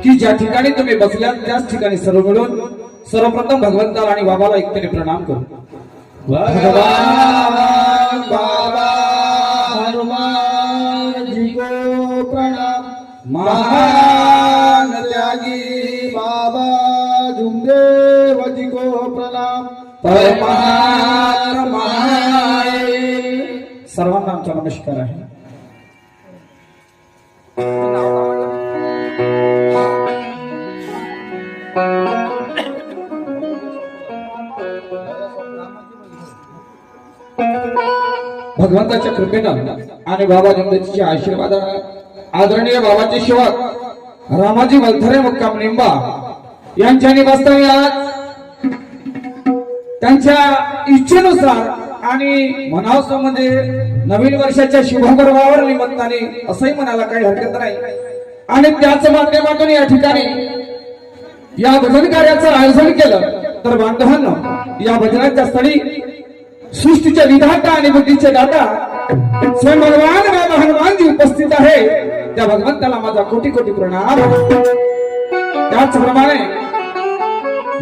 की ज्या ठिकाणी तुम्ही बसल्यात त्याच ठिकाणी सर्व मिळून सर्वप्रथम भगवंताला आणि बाबाला एकट्याने प्रणाम करू. भगवान बाबा हनुमान जी को प्रणाम. महान त्यागी बाबा जुमदेव जी को प्रणाम. परमात्मा सर्वांना आमचा नमस्कार आहे. भगवंताच्या कृपेनं आणि बाबा जमदेवजीच्या आशीर्वादानं आदरणीय बाबाचे सेवक रामाजी वलथरे मुक्काम निंबा यांच्या निवासस्थानी आज त्यांच्या इच्छेनुसार आणि मनावसं म्हणजे नवीन वर्षाच्या शुभपर्वावर निमित्ताने असंही म्हणायला काही हरकत नाही आणि त्याच माध्यमातून या ठिकाणी या भजन कार्याचं आयोजन केलं. तर बांधवांनो, या भजनाच्या स्थळी सृष्टीचे विधाता आणि बुद्धीचे दाता स्वयं भगवान बाबा हनुमानजी उपस्थित आहे. त्या भगवंताला माझा कोटी कोटी प्रणाम. त्याचप्रमाणे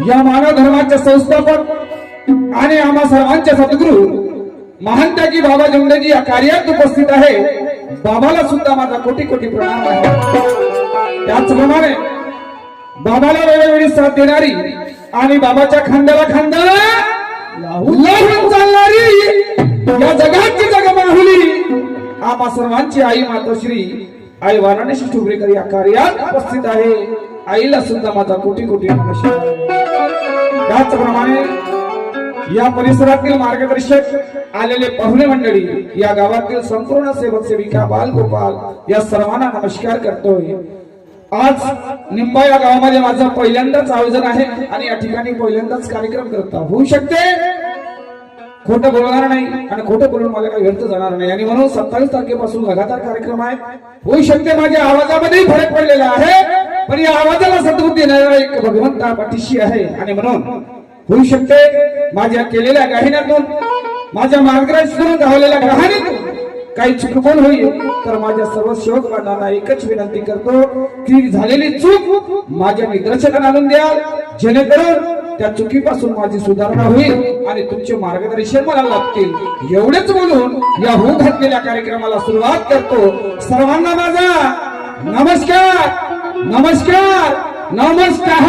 या मानव धर्माचे संस्थापक आणि आम्हा सर्वांचे सद्गुरू महान त्यागी बाबा जमदेवजी या कार्यात उपस्थित आहे. बाबाला सुद्धा माझा कोटी कोटी प्रणाम आहे. त्याचप्रमाणे बाबाला वेळोवेळी साथ देणारी आणि बाबाच्या खांद्याला खांदा लावून चालणारी या जगाची जगमाहुली आम्हा सर्वांची आई मातोश्री आई वाराणसी ठुबरेकर या कार्यात उपस्थित आहे. आईला सुद्धा माझा कोटी कोटी नमस्कार. त्याचप्रमाणे या परिसरातील मार्गदर्शक आलेले पाहुणे मंडळी, या गावातील संपूर्ण सेवक सेविका बाल गोपाल या सर्वांना नमस्कार करतोय. आज निंबा या गावामध्ये माझं पहिल्यांदाच आयोजन आहे आणि या ठिकाणी पहिल्यांदाच कार्यक्रम करता होऊ शकते. खोटं बोलणार नाही आणि खोटं बोलून मला काही व्यर्थ जाणार नाही आणि म्हणून 27 तारखेपासून लगातार कार्यक्रम आहे. होऊ शकते माझ्या आवाजामध्ये फरक पडलेला आहे, पण या आवाजाला सद्बुद्धी देणारा एक भगवंता पाठीशी आहे आणि म्हणून होऊ शकते माझ्या केलेल्या गाहिण्यातून माझ्या मार्गदर्शनातून गावलेल्या कहाणीतून काही चुकपण होईल तर माझ्या सर्व सेवक बांधवांना एकच विनंती करतो की झालेली चूक माझ्या निदर्शनात आणून द्याल, जेणेकरून त्या चुकीपासून माझी सुधारणा होईल आणि तुमचे मार्गदर्शन मला लाभतील. एवढेच बोलून या होऊ घातलेल्या कार्यक्रमाला सुरुवात करतो. सर्वांना माझा नमस्कार नमस्कार नमस्कार.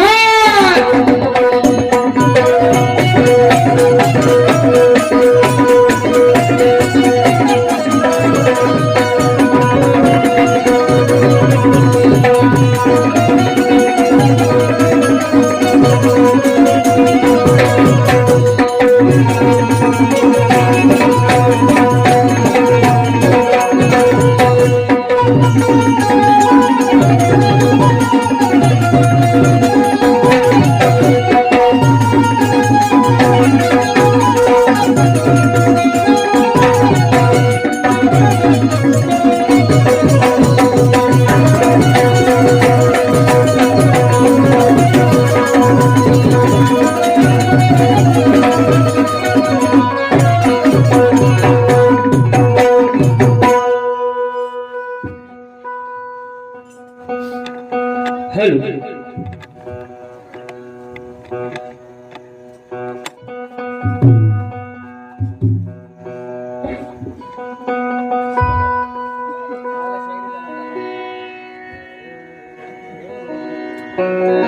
Hello.